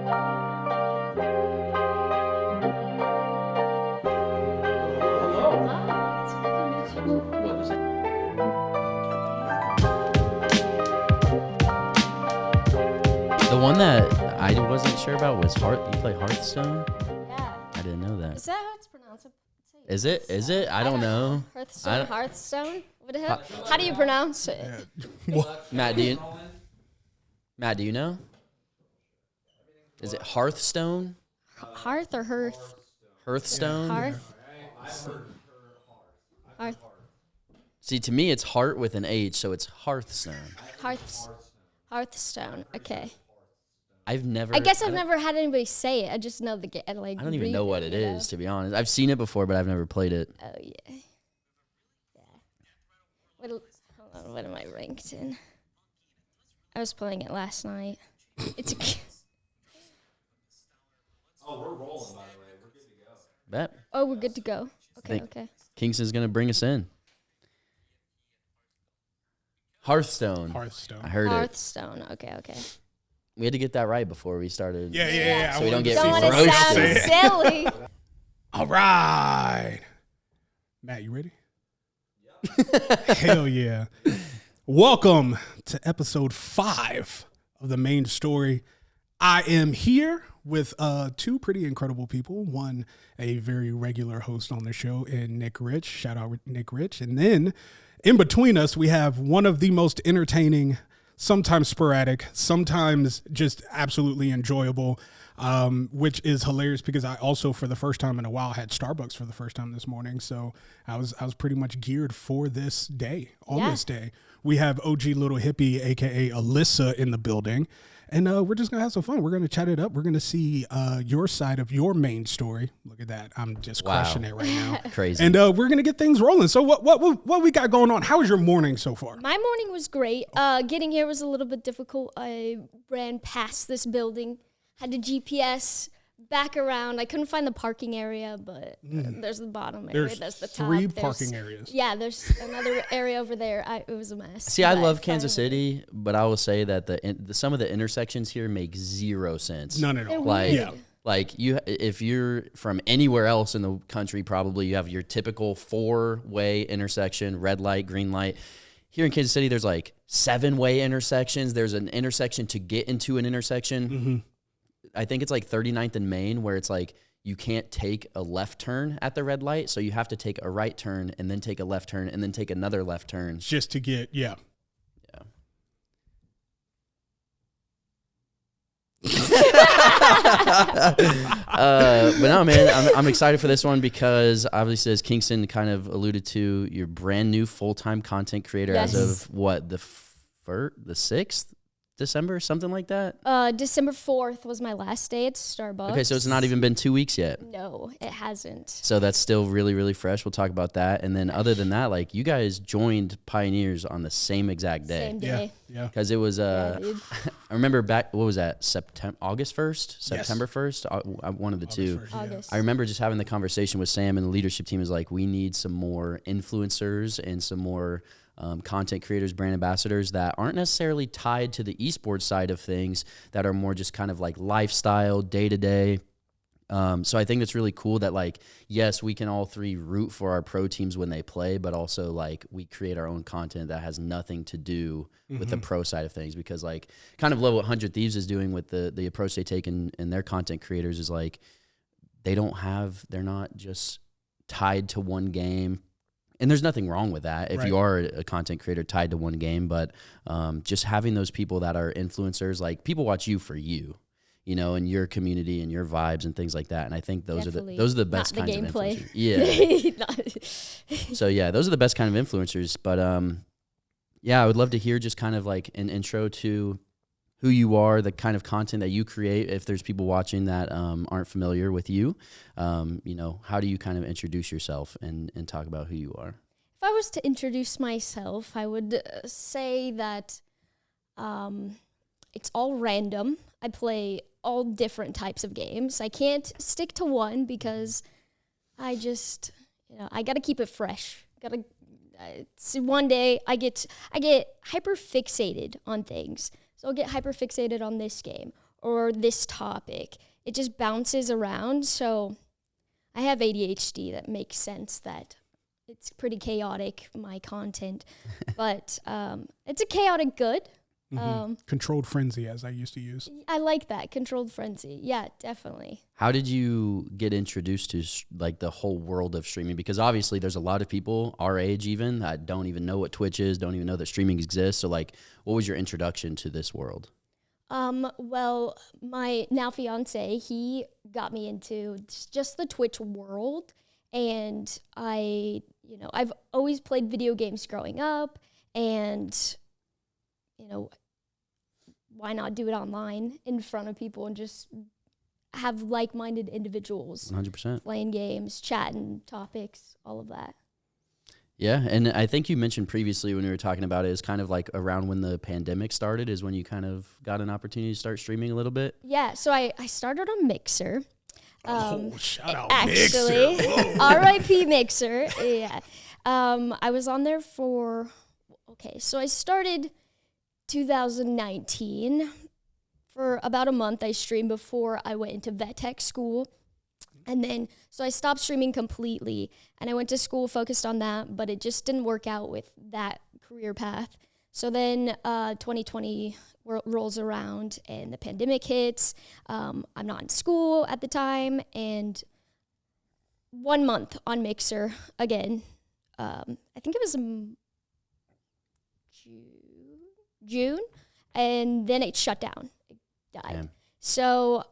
The one that I wasn't sure about was You play Hearthstone? Yeah. I didn't know that. Is that how it's pronounced? Is it? Is it? I don't know. Hearthstone? How do you pronounce it? Matt, do you know? Is it Hearthstone? Hearth or Hearth? Hearthstone? Hearth. See, to me, it's heart with an H, so it's Hearthstone. Hearthstone. Okay. I guess I've never had anybody say it. I just know the I don't even know what it is, to be honest. I've seen it before, but I've never played it. Oh yeah. Hold on, what am I ranked in? I was playing it last night. It's a. Oh, we're rolling, by the way. We're good to go. Bet. Oh, we're good to go. Okay. Kingston's gonna bring us in. Hearthstone. I heard Hearthstone. Okay. We had to get that right before we started. Yeah. So we don't get roasted. Sound silly. All right. Matt, you ready? Yep. Hell yeah. Welcome to episode 5 of The Main Story. I am here with two pretty incredible people. One, a very regular host on the show, and Nick Rich. Shout out Nick Rich. And then in between us, we have one of the most entertaining, sometimes sporadic, sometimes just absolutely enjoyable, which is hilarious because I also, for the first time in a while, had Starbucks for the first time this morning. So I was pretty much geared for this day. This day, we have OGLittleHippie, aka Alyssa, in the building. And we're just going to have some fun. We're going to chat it up. We're going to see your side of your main story. Look at that. I'm just crushing it right now. Crazy. And we're going to get things rolling. So what we got going on? How was your morning so far? My morning was great. Getting here was a little bit difficult. I ran past this building, had to GPS back around. I couldn't find the parking area, but there's the bottom area. There's the top. 3 parking areas. Yeah, there's another area over there. It was a mess. See, I love Kansas City, but I will say that some of the intersections here make zero sense. None at all. Like if you're from anywhere else in the country, probably you have your typical 4-way intersection, red light, green light. Here in Kansas City, there's like 7-way intersections. There's an intersection to get into an intersection. Mm-hmm. I think it's like 39th and Main, where it's like you can't take a left turn at the red light, so you have to take a right turn and then take a left turn and then take another left turn. Just to get, But no, man, I'm excited for this one because obviously, as Kingston kind of alluded to, you're brand new full-time content creator as of what, the 6th? December, something like that? December 4th was my last day at Starbucks. Okay, so it's not even been 2 weeks yet. No, it hasn't. So that's still really, really fresh. We'll talk about that. And then other than that, like, you guys joined Pioneers on the same exact day. Same day. Yeah. Because it was, I remember back, what was that, August 1st? September 1st? One of the two. August. I remember just having the conversation with Sam, and the leadership team is like, we need some more influencers and some more content creators, brand ambassadors that aren't necessarily tied to the esports side of things, that are more just kind of like lifestyle, day-to-day. So I think it's really cool that, like, yes, we can all three root for our pro teams when they play, but also, like, we create our own content that has nothing to do with the pro side of things, because, like, kind of what 100 Thieves is doing with the approach they take in their content creators is, like, they're not just tied to one game. And there's nothing wrong with that if you are a content creator tied to one game, but just having those people that are influencers, like, people watch you for you, and your community and your vibes and things like that. And I think those are the best kinds of influencers. Yeah. So yeah, those are the best kind of influencers. But I would love to hear just kind of like an intro to who you are, the kind of content that you create. If there's people watching that aren't familiar with you, how do you kind of introduce yourself and talk about who you are? If I was to introduce myself, I would say that it's all random. I play all different types of games. I can't stick to one because I just, I got to keep it fresh. One day I get hyper fixated on things. So I'll get hyper fixated on this game or this topic. It just bounces around. So I have ADHD. That makes sense that it's pretty chaotic, my content. But it's a chaotic good. Controlled frenzy, as I used to use. I like that, controlled frenzy. Yeah, definitely. How did you get introduced to like the whole world of streaming? Because obviously there's a lot of people our age even that don't even know what Twitch is, don't even know that streaming exists. So like, what was your introduction to this world? Well, my now fiance, he got me into just the Twitch world. And I've always played video games growing up, and why not do it online in front of people and just have like-minded individuals 100%. playing games, chatting, topics, all of that. Yeah, and I think you mentioned previously when we were talking about it, is kind of like around when the pandemic started is when you kind of got an opportunity to start streaming a little bit. Yeah, so I started on Mixer. Shout out Actually, Mixer. R.I.P. Mixer. Yeah. I was on there so I started 2019. For about a month, I streamed before I went into vet tech school. And then, so I stopped streaming completely, and I went to school focused on that, but it just didn't work out with that career path. So then 2020 rolls around, and the pandemic hits. I'm not in school at the time, and 1 month on Mixer again. I think it was June, and then it shut down. It died. Damn. So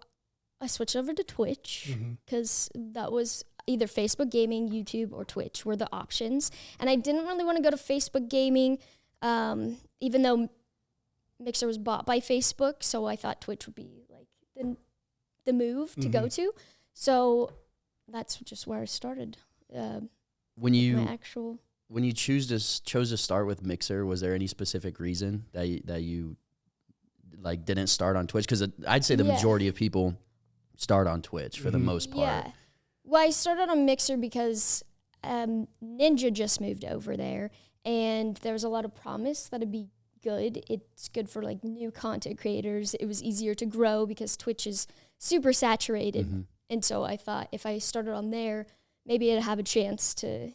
I switched over to Twitch because that was either Facebook Gaming, YouTube, or Twitch were the options. And I didn't really want to go to Facebook Gaming, even though Mixer was bought by Facebook. So I thought Twitch would be like the move to go to. So that's just where I started. When you chose to start with Mixer, was there any specific reason that you like didn't start on Twitch? Because I'd say the majority of people start on Twitch for the most part. Yeah. Well, I started on Mixer because Ninja just moved over there, and there was a lot of promise that it'd be good. It's good for like new content creators. It was easier to grow because Twitch is super saturated. And so I thought if I started on there, maybe I'd have a chance to,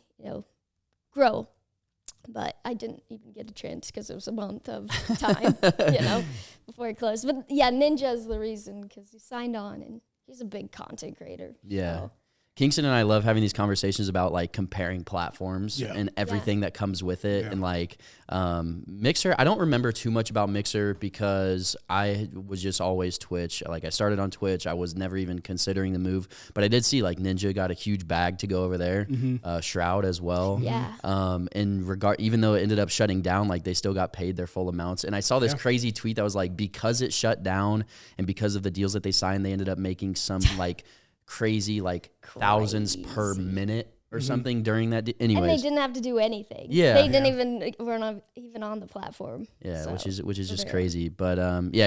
grow. But I didn't even get a chance because it was a month of time, before it closed. But yeah, Ninja is the reason because he signed on and he's a big content creator. Yeah. So. Kingston and I love having these conversations about like comparing platforms and everything that comes with it. And like Mixer, I don't remember too much about Mixer because I was just always Twitch. Like I started on Twitch. I was never even considering the move, but I did see like Ninja got a huge bag to go over there, Shroud as well. Yeah. Even though it ended up shutting down, like they still got paid their full amounts. And I saw this crazy tweet that was like, because it shut down and because of the deals that they signed, they ended up making some like crazy thousands per minute or something during that. Anyways, and they didn't have to do anything. Yeah, they didn't were not even on the platform. Yeah, so which is just crazy. But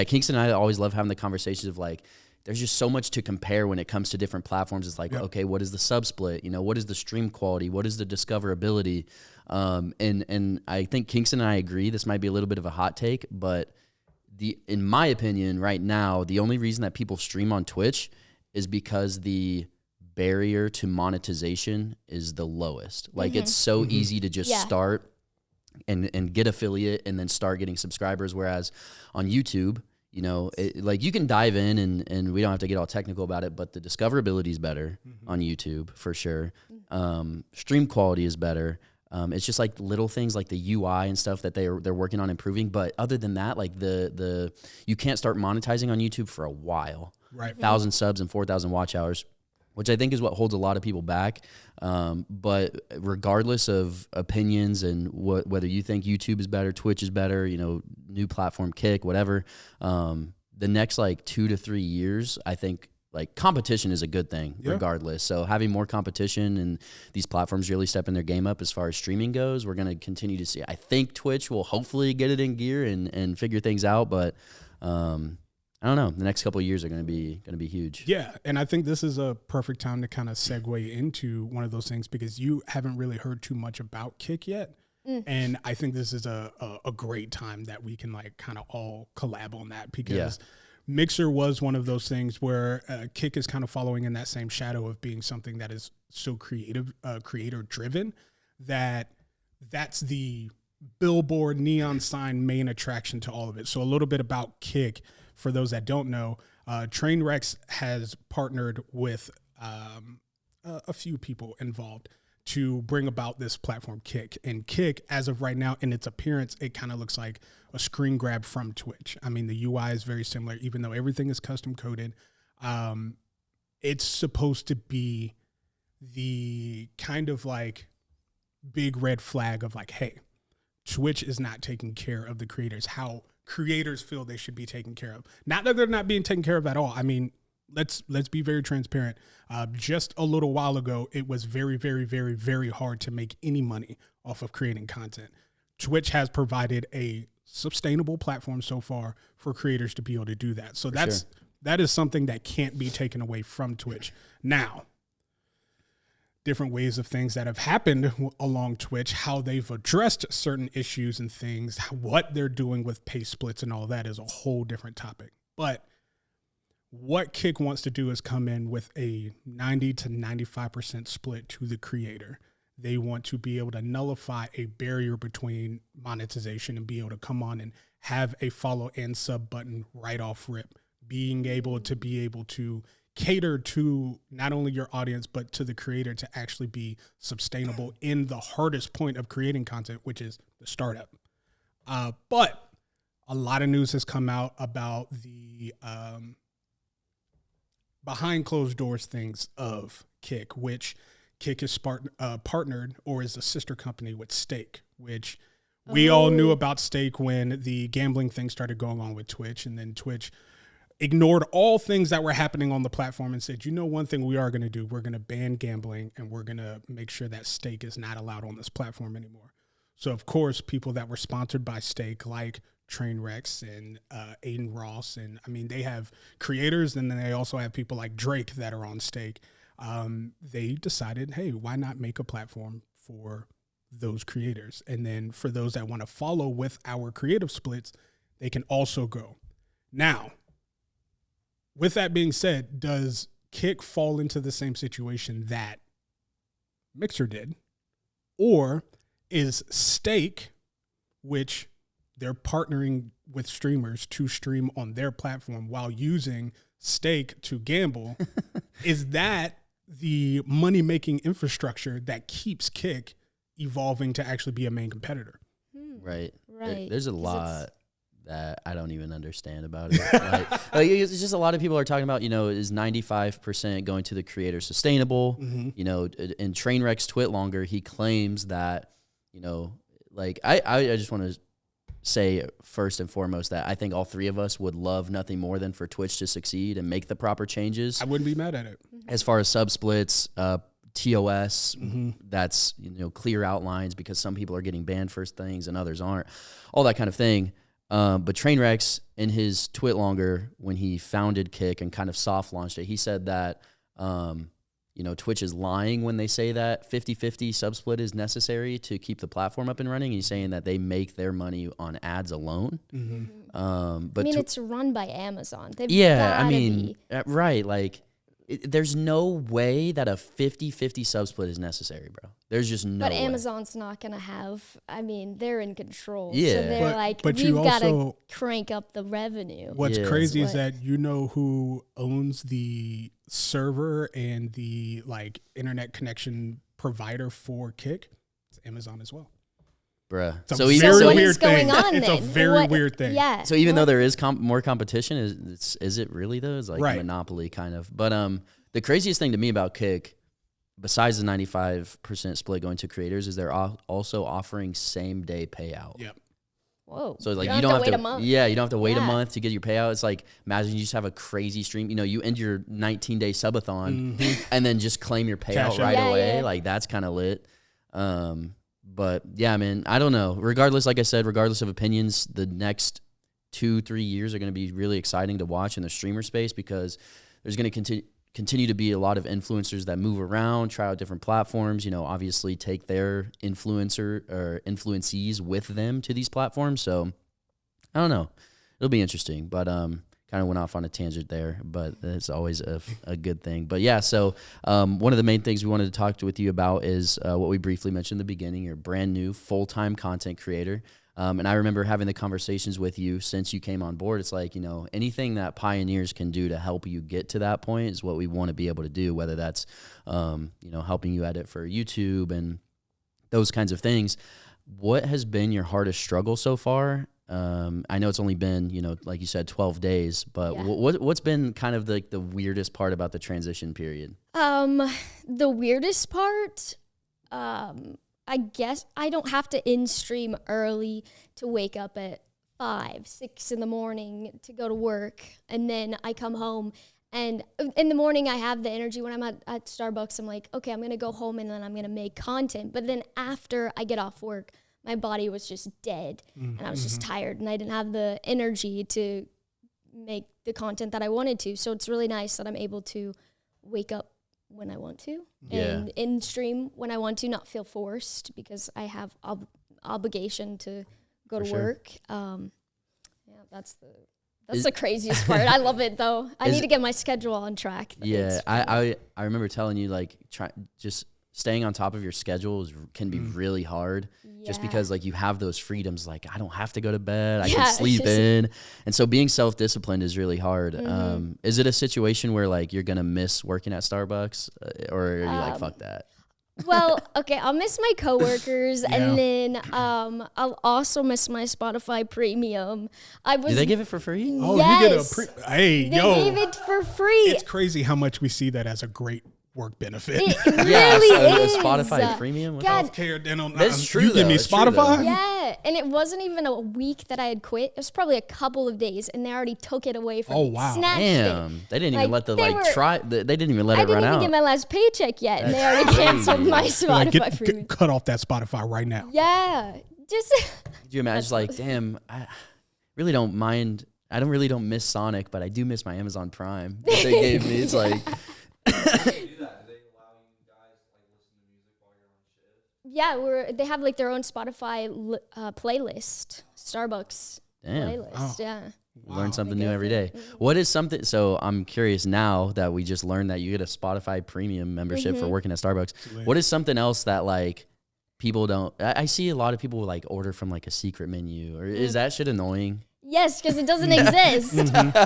Kingston and I always love having the conversations of like, there's just so much to compare when it comes to different platforms. It's like, okay, what is the sub split? What is the stream quality? What is the discoverability? And I think Kingston and I agree. This might be a little bit of a hot take, but in my opinion, right now, the only reason that people stream on Twitch is because the barrier to monetization is the lowest. Like it's so easy to just start and get affiliate and then start getting subscribers. Whereas on YouTube, like you can dive in and we don't have to get all technical about it, but the discoverability is better on YouTube for sure. Stream quality is better. It's just like little things like the UI and stuff that they're working on improving. But other than that, like the you can't start monetizing on YouTube for a while. Right. 1,000 subs and 4,000 watch hours, which I think is what holds a lot of people back. But regardless of opinions and whether you think YouTube is better, Twitch is better, new platform, Kick, whatever, the next like 2 to 3 years, I think like competition is a good thing regardless. So having more competition and these platforms really stepping their game up as far as streaming goes, we're going to continue to see. I think Twitch will hopefully get it in gear and figure things out, but I don't know. The next couple of years are going to be huge. Yeah, and I think this is a perfect time to kind of segue into one of those things because you haven't really heard too much about Kick yet. And I think this is a great time that we can like kind of all collab on that because Mixer was one of those things where Kick is kind of following in that same shadow of being something that is so creator driven that's the billboard neon sign main attraction to all of it. So a little bit about Kick for those that don't know. Trainwrecks has partnered with a few people involved to bring about this platform Kick. And Kick, as of right now, in its appearance, it kind of looks like a screen grab from Twitch. I mean, the UI is very similar, even though everything is custom coded. It's supposed to be the kind of like big red flag of like, hey, Twitch is not taking care of the creators how creators feel they should be taken care of. Not that they're not being taken care of at all. I mean, let's be very transparent. Just a little while ago, it was very, very, very, very hard to make any money off of creating content. Twitch has provided a sustainable platform so far for creators to be able to do that. So that is something that can't be taken away from Twitch. Now, different ways of things that have happened along Twitch, how they've addressed certain issues and things, what they're doing with pay splits and all that is a whole different topic. But what Kick wants to do is come in with a 90 to 95% split to the creator. They want to be able to nullify a barrier between monetization and be able to come on and have a follow and sub button right off rip. Being able to cater to not only your audience, but to the creator to actually be sustainable in the hardest point of creating content, which is the startup. But a lot of news has come out about the behind closed doors things of Kick, which Kick is partnered or is a sister company with Stake, which we all knew about Stake when the gambling thing started going on with Twitch, and then Twitch ignored all things that were happening on the platform and said, you know, one thing we are going to do, we're going to ban gambling and we're going to make sure that Stake is not allowed on this platform anymore. So, of course, people that were sponsored by Stake, like Trainwrecks and Aiden Ross, and I mean, they have creators, and then they also have people like Drake that are on Stake. They decided, hey, why not make a platform for those creators? And then for those that want to follow with our creative splits, they can also go. Now, with that being said, does Kick fall into the same situation that Mixer did? Or is Stake, which they're partnering with streamers to stream on their platform while using Stake to gamble, is that the money-making infrastructure that keeps Kick evolving to actually be a main competitor? Right. Right. There's a lot that I don't even understand about it. like it's just a lot of people are talking about, you know, is 95% going to the creator sustainable? Mm-hmm. You know, in Trainwreck's Twit longer, he claims that, you know, like I just want to say first and foremost that I think all three of us would love nothing more than for Twitch to succeed and make the proper changes. I wouldn't be mad at it. As far as sub splits, TOS, Mm-hmm. that's, you know, clear outlines because some people are getting banned for things and others aren't, all that kind of thing. But Trainwrecks in his Twit longer, when he founded Kick and kind of soft launched it, he said that, you know, Twitch is lying when they say that 50-50 sub-split is necessary to keep the platform up and running. He's saying that they make their money on ads alone. Mm-hmm. But I mean, it's run by Amazon. They've yeah, I gotta mean, be. right, like, there's no way that a 50-50 sub-split is necessary, bro. There's just no But way. Amazon's not going to have, I mean, they're in control. Yeah. So they're like, but you we've got to also- crank up the revenue. What's Yeah. crazy is What? that you know who owns the server and the like internet connection provider for Kick? It's Amazon as well. Bruh. It's a So very even So so, what weird is going thing. on It's then? a very weird thing. Yeah. so even though What? there is more competition, is it really though? It's like Right. a monopoly kind of. But the craziest thing to me about Kick, besides the 95% split going to creators, is they're also offering same day payout. Yep. Whoa. So like you you don't have wait to a month. Yeah, you don't have to wait a Yeah. month to get your payout. It's like, imagine you just have a crazy stream. You know, you end your 19-day subathon and then just claim your payout Cash out. right Yeah, away. yeah. Like that's kind of lit. But yeah, man, I don't know. Regardless, like I said, regardless of opinions, the next 2-3 years are going to be really exciting to watch in the streamer space because there's going to continue to be a lot of influencers that move around, try out different platforms, you know, obviously take their influencer or influencees with them to these platforms. So I don't know. It'll be interesting. But kind of went off on a tangent there, but it's always a good thing. But yeah, so one of the main things we wanted to talk with you about is what we briefly mentioned in the beginning. You're a brand new full-time content creator. And I remember having the conversations with you since you came on board. It's like, anything that pioneers can do to help you get to that point is what we want to be able to do, whether that's, helping you edit for YouTube and those kinds of things. What has been your hardest struggle so far? I know it's only been, like you said, 12 days, but what's been kind of the weirdest part about the transition period? The weirdest part, I guess I don't have to in-stream early to wake up at 5, 6 in the morning to go to work. And then I come home, and in the morning I have the energy. When I'm at Starbucks, I'm like, okay, I'm going to go home and then I'm going to make content. But then after I get off work, my body was just dead, and I was just tired, and I didn't have the energy to make the content that I wanted to. So it's really nice that I'm able to wake up when I want to and in stream when I want to, not feel forced because I have obligation to go to work. That's the craziest part. I love it though. I need to get my schedule on track. Yeah, I remember telling you like just staying on top of your schedule can be really hard just because like you have those freedoms, like I don't have to go to bed, I can sleep in. And so being self-disciplined is really hard. Is it a situation where like you're going to miss working at Starbucks or are you like, fuck that? Well, okay, I'll miss my coworkers and then I'll also miss my Spotify Premium. Do they give it for free? Oh, yes. You get they gave it for free. It's crazy how much we see that as a great work benefit. It really is. Spotify Premium. Healthcare, dental. That's true. You give me Spotify. Yeah, and it wasn't even a week that I had quit. It was probably a couple of days, and they already took it away from me. Oh wow! Snatched Damn, it. they didn't even let the try. They didn't even let it run out. I didn't even get my last paycheck yet, and they already canceled my Spotify Premium. Cut off that Spotify right now. Yeah, just. Could you imagine? Like, damn, I really don't mind. I don't miss Sonic, but I do miss my Amazon Prime that they gave me. It's like. Yeah, they have like their own Spotify playlist, Starbucks playlist. Oh. Yeah, learn something new every day. What is something? So I'm curious now that we just learned that you get a Spotify Premium membership for working at Starbucks. What is something else that like people don't? I see a lot of people like order from like a secret menu, or is that shit annoying? Yes, because it doesn't exist.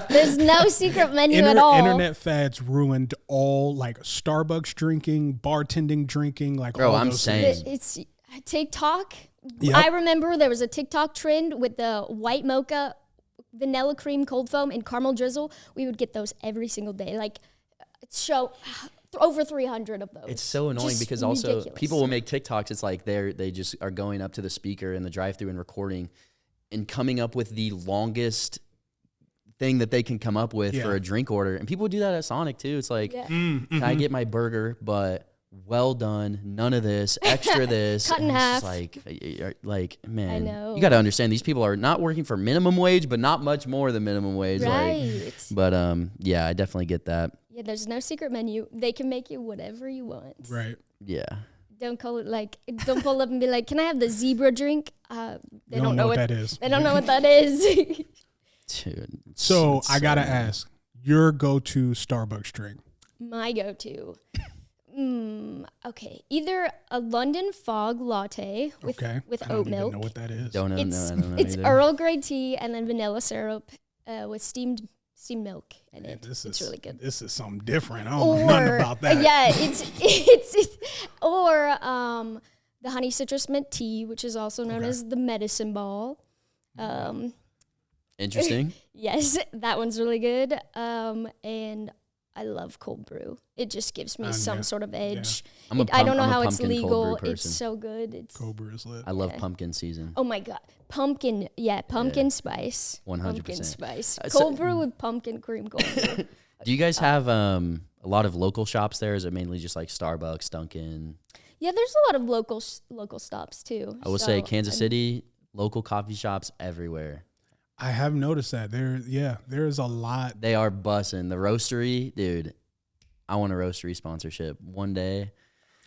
There's no secret menu at all. Internet fads ruined all like Starbucks drinking, bartending drinking, like Bro, all I'm those saying. things. It's TikTok. Yep. I remember there was a TikTok trend with the white mocha, vanilla cream cold foam, and caramel drizzle. We would get those every single day. Like, over 300 of those. It's so annoying just because also ridiculous. people will make TikToks. It's like they just are going up to the speaker in the drive-thru and recording and coming up with the longest thing that they can come up with for a drink order. And people do that at Sonic too. It's like, can I get my burger, but well done, none of this, extra this. Cut in half. Like, man, I know. you got to understand these people are not working for minimum wage, but not much more than minimum wage. Right. But yeah, I definitely get that. Yeah, there's no secret menu. They can make you whatever you want. Right. Yeah. Don't call it like, don't pull up and be like, can I have the zebra drink? They don't know what that is. They don't know what that is. Dude, so I got to ask, your go-to Starbucks drink? My go-to. Okay. Either a London fog latte with oat milk. I don't even know what that is. I don't know It's either. Earl Grey tea and then vanilla syrup with steamed milk in it. It's really good. This is something different. I don't know nothing about that. Yeah, it's or the honey citrus mint tea, which is also known as the medicine ball. Interesting. Yes, that one's really good. And I love cold brew. It just gives me some sort of edge. Yeah. I don't know how it's pumpkin legal. cold brew It's so good. Cold brew is lit. I love pumpkin season. Oh my God. Pumpkin spice. 100%. Pumpkin spice. Cold brew with pumpkin cream cold brew. Do you guys have a lot of local shops there? Or is it mainly just like Starbucks, Dunkin'? Yeah, there's a lot of local stops too. I will say Kansas City, local coffee shops everywhere. I have noticed that. There is a lot. They are bussing. The roastery, dude, I want a roastery sponsorship one day.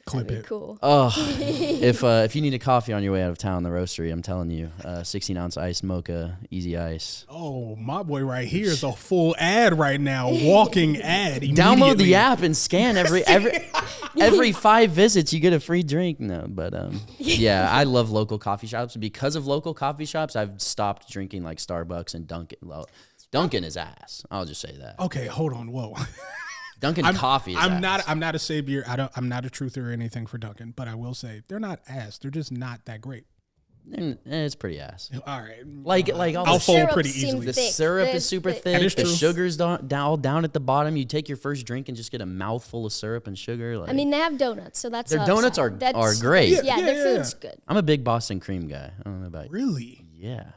Clip That'd it. be cool. Oh, if you need a coffee on your way out of town, the roastery, I'm telling you, 16-ounce iced mocha, easy ice. Oh, my boy right here is a full ad right now. Walking ad. Download the app and scan every 5 visits, you get a free drink. No, but yeah, I love local coffee shops. Because of local coffee shops, I've stopped drinking like Starbucks and Dunkin'. Dunkin' is ass. I'll just say that. Okay, hold on. Whoa. Dunkin' coffee is ass. I'm not a savior. I'm not a truther or anything for Dunkin', but I will say they're not ass. They're just not that great. And it's pretty ass. All right. Like all I'll the fold syrup pretty seems easily. The thick. syrup The- is super the- thick. That is The true. sugar's down at the bottom. You take your first drink and just get a mouthful of syrup and sugar. Like, I mean, they have donuts, so that's their the donuts upside. are great. Yeah, Yeah, their yeah, food's good. I'm a big Boston cream guy. I don't know about you. Really Yeah.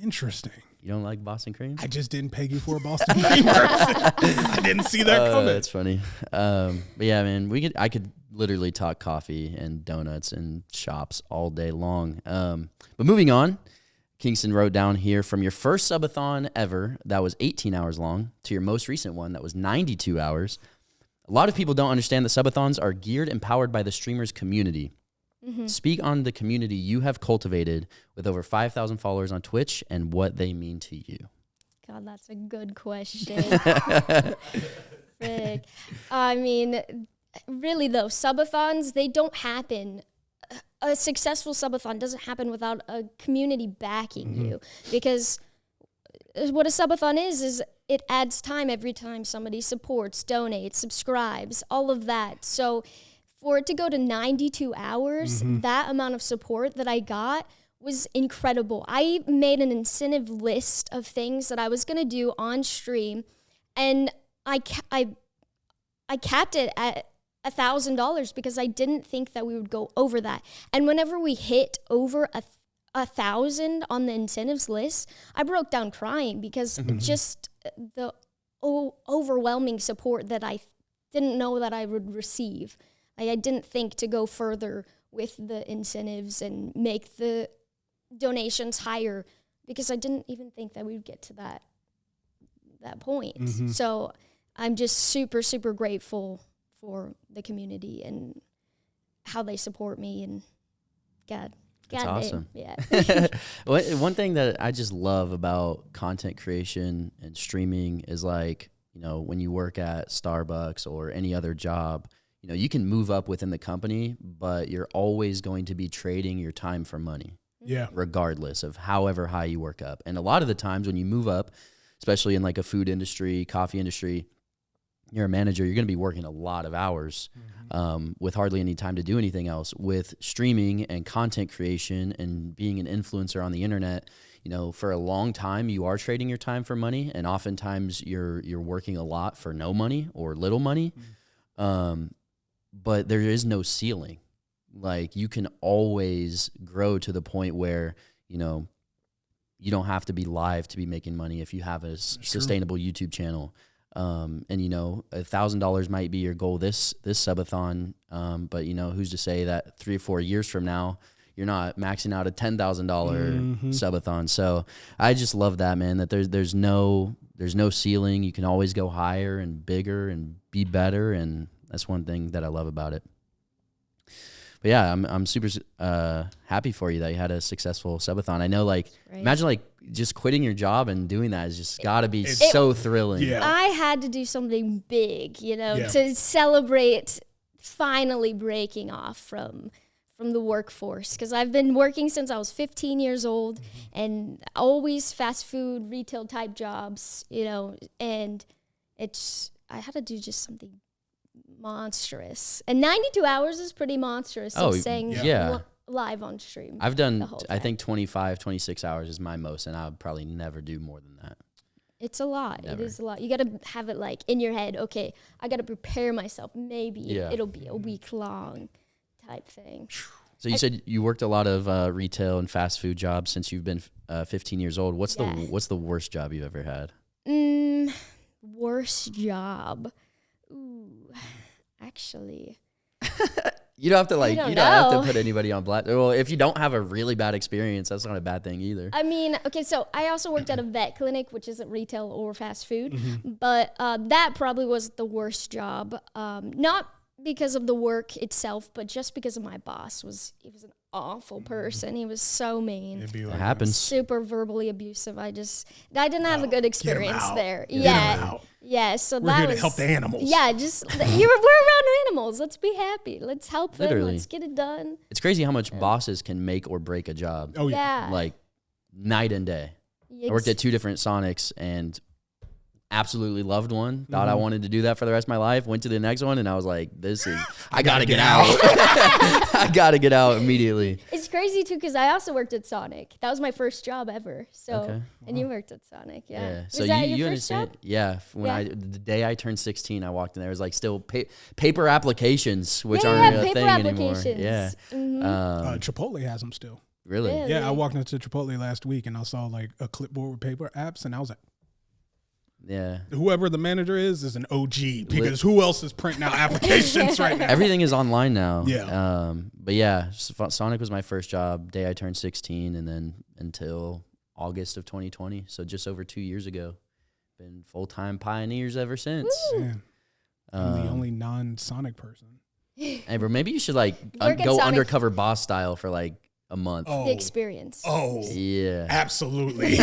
interesting. You don't like Boston cream? I just didn't peg you for a Boston cream. I didn't see that coming. That's funny. But yeah, man, I could literally talk coffee and donuts and shops all day long. But moving on, Kingston wrote down here, from your first subathon ever that was 18 hours long to your most recent one that was 92 hours. A lot of people don't understand that subathons are geared and powered by the streamers community. Speak on the community you have cultivated with over 5,000 followers on Twitch and what they mean to you. God, that's a good question. Frick. I mean, really though, subathons, they don't happen. A successful subathon doesn't happen without a community backing you, because what a subathon is it adds time every time somebody supports, donates, subscribes, all of that. So for it to go to 92 hours, that amount of support that I got was incredible. I made an incentive list of things that I was going to do on stream, and I capped it at $1,000 because I didn't think that we would go over that. And whenever we hit over a 1,000 on the incentives list, I broke down crying because just the overwhelming support that I didn't know that I would receive. I didn't think to go further with the incentives and make the donations higher because I didn't even think that we would get to that point. So I'm just super, super grateful for the community and how they support me, and God That's awesome. Yeah. One thing that I just love about content creation and streaming is, like, you know, when you work at Starbucks or any other job, you know, you can move up within the company, but you're always going to be trading your time for money. Yeah. Regardless of however high you work up. And a lot of the times when you move up, especially in like a food industry, coffee industry, you're a manager, you're going to be working a lot of hours with hardly any time to do anything else. With streaming and content creation and being an influencer on the internet, you know, for a long time, you are trading your time for money, and oftentimes you're working a lot for no money or little money. But there is no ceiling. Like, you can always grow to the point where, you know, you don't have to be live to be making money if you have a sustainable YouTube channel. And, you know, $1,000 might be your goal this subathon. But, you know, who's to say that 3 or 4 years from now, you're not maxing out a $10,000 subathon. So I just love that, man, that there's no ceiling. You can always go higher and bigger and be better. And that's one thing that I love about it. But yeah, I'm super happy for you that you had a successful subathon. I know, like, imagine like just quitting your job and doing that is just got to be so thrilling. Yeah. I had to do something big, you know, to celebrate finally breaking off from the workforce, because I've been working since I was 15 years old and always fast food, retail type jobs, you know, and I had to do just something monstrous. And 92 hours is pretty monstrous. Staying live on stream. I've done, I think 25, 26 hours is my most, and I would probably never do more than that. It's a lot. Never. It is a lot. You got to have it like in your head, okay, I got to prepare myself. Maybe it'll be a week long type thing. So you said you worked a lot of retail and fast food jobs since you've been 15 years old. What's the worst job you've ever had? Worst job. Ooh, actually. You don't have to you don't have to put anybody on blast. Well, if you don't have a really bad experience, that's not a bad thing either. I mean, okay, so I also worked at a vet clinic, which isn't retail or fast food, but that probably was the worst job. because of the work itself, but just because of my boss. He was an awful person. He was so mean. It'd be It like happens. Super verbally abusive. I didn't have a good experience out. there. Get 'em Yeah. out. Yeah, so We're that here was to help the animals. Yeah, we're around animals. Let's be happy. Let's help them. Literally. Let's get it done. It's crazy how much bosses can make or break a job. Oh yeah. Yeah. Like night and day. I worked at 2 different Sonics and absolutely loved one. Thought I wanted to do that for the rest of my life. Went to the next one and I was like, I gotta get out. I gotta get out immediately. It's crazy too because I also worked at Sonic. That was my first job ever. So, Okay. and you worked at Sonic, yeah. So Was that you your first understand? job? Yeah. Yeah. The day I turned 16, I walked in there. It was like still paper applications, which Yeah, aren't a paper thing anymore. applications. Yeah. Mhm. Chipotle has them still. Really? Really? Yeah, I walked into Chipotle last week and I saw like a clipboard with paper apps, and I was like, Yeah. whoever the manager is an OG, because who else is printing out applications right now? Everything is online now. Yeah. But yeah, Sonic was my first job day I turned 16, and then until August of 2020, so just over 2 years ago. Been full-time pioneers ever since. Man, I'm the only non-Sonic person. Hey, bro, maybe you should like Work at go Sonic. undercover boss style for like a month. The experience. Oh, Yeah. absolutely.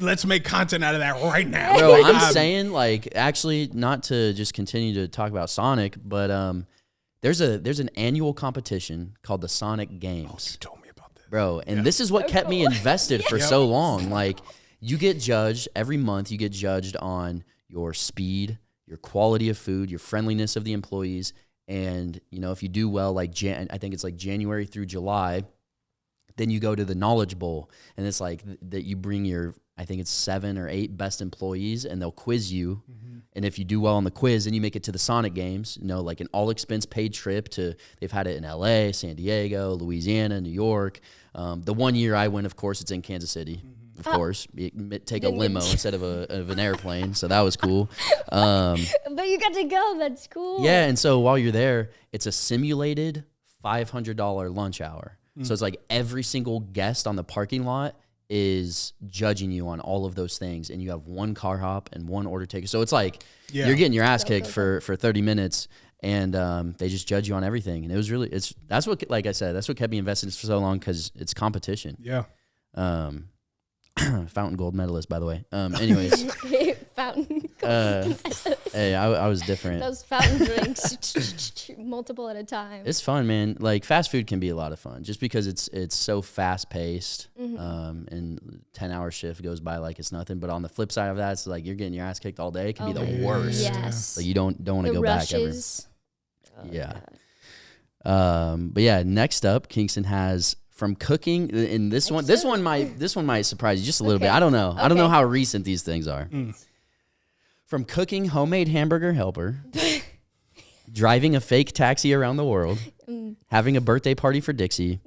Let's make content out of that right now. Bro, Like, I'm saying, like, actually, not to just continue to talk about Sonic, but there's an annual competition called the Sonic Games, you told me about this. bro, and this is what kept me invested for so long. Like, you get judged every month. You get judged on your speed, your quality of food, your friendliness of the employees, and if you do well, like I think it's like January through July. Then you go to the Knowledge Bowl, and it's like that you bring your, I think it's 7 or 8 best employees, and they'll quiz you. And if you do well on the quiz, then you make it to the Sonic Games, like an all-expense paid trip to, they've had it in LA, San Diego, Louisiana, New York. The one year I went, of course, it's in Kansas City. Of course, take a limo instead of an airplane, so that was cool. But you got to go. That's cool. Yeah, and so while you're there, it's a simulated $500 lunch hour. So it's like every single guest on the parking lot is judging you on all of those things, and you have one car hop and one order taker. So it's like you're getting your ass kicked for 30 minutes, and they just judge you on everything. And it was really that's what, like I said, that's what kept me invested for so long, because it's competition. Yeah. Fountain gold medalist, by the way. Anyways, Fountain. hey, I was different. Those fountain drinks, multiple at a time. It's fun, man. Like, fast food can be a lot of fun just because it's so fast paced. And 10-hour shift goes by like it's nothing. But on the flip side of that, it's like you're getting your ass kicked all day. It can be the worst. Yes. Like, you don't want to The go rushes. back ever. Yeah. But yeah, next up, Kingston has from cooking, and this one might surprise you just a little bit. I don't know. I don't know how recent these things are. From cooking homemade hamburger helper, driving a fake taxi around the world, having a birthday party for Dixie,